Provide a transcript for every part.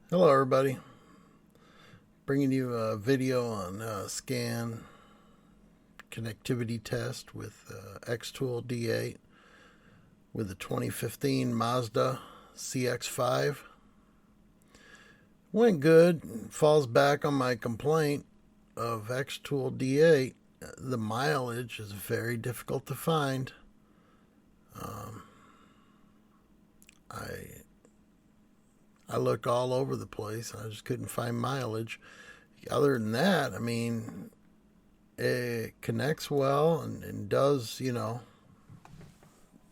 Hello everybody, bringing you a video on scan connectivity test with Xtool D8 with the 2015 Mazda CX5. Went good. Falls back on my complaint of Xtool D8. The mileage is very difficult to find. I looked all over the place. I just couldn't find mileage. Other than that, I mean, it connects well and does,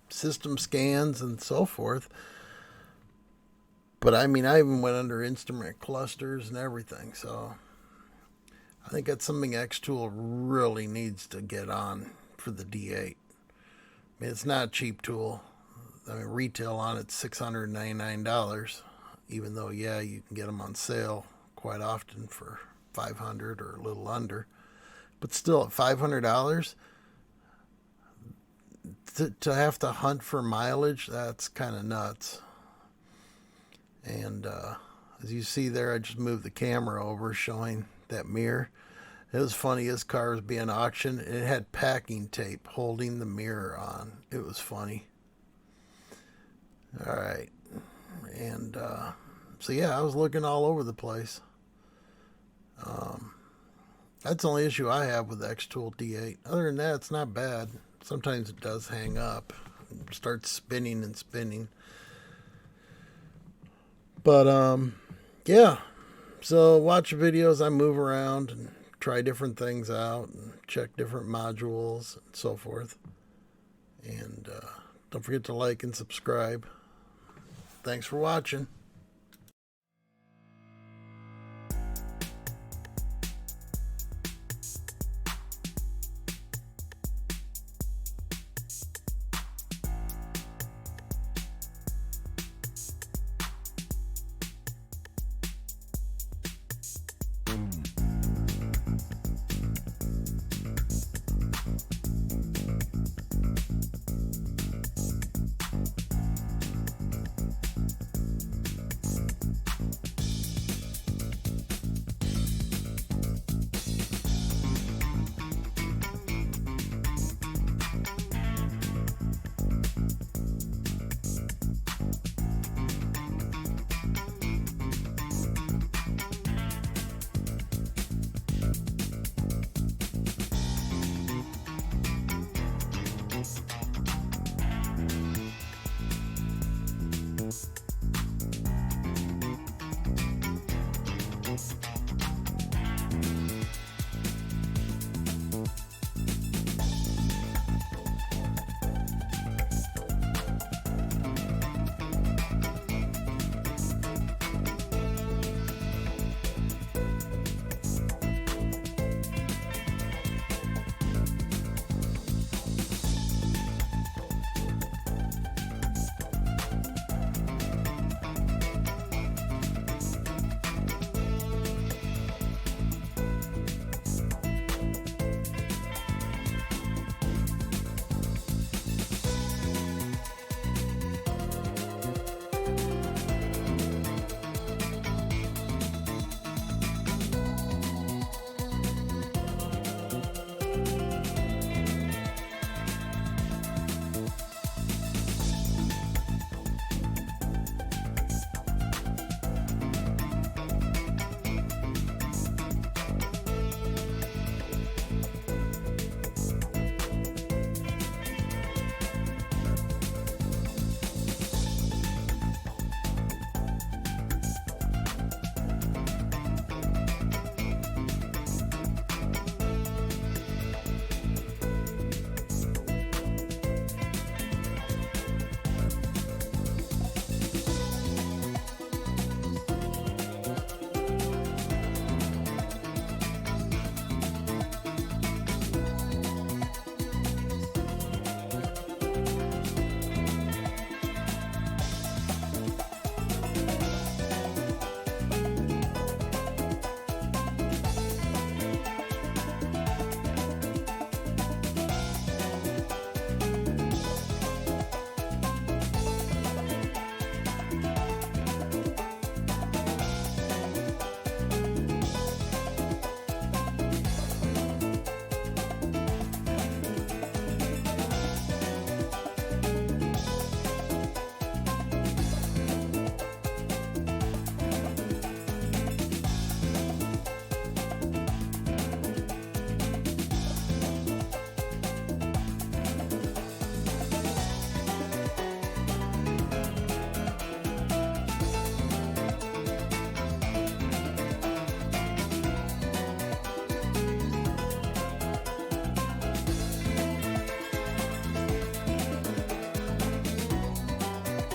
system scans and so forth. But I mean, I even went under instrument clusters and everything. So I think that's something Xtool really needs to get on for the D8. I mean, it's not a cheap tool. I mean, retail on it's $699. Even though, yeah, you can get them on sale quite often for $500 or a little under. But still, at $500, to have to hunt for mileage, that's kind of nuts. And as you see there, I just moved the camera over showing that mirror. It was funny, this car was being auctioned, and it had packing tape holding the mirror on. It was funny. All right. And so yeah, I was looking all over the place. That's the only issue I have with Xtool D8. Other than that, it's not bad. Sometimes it does hang up, starts spinning and spinning. But yeah. So watch the videos. I move around and try different things out and check different modules and so forth. And don't forget to like and subscribe. Thanks for watching.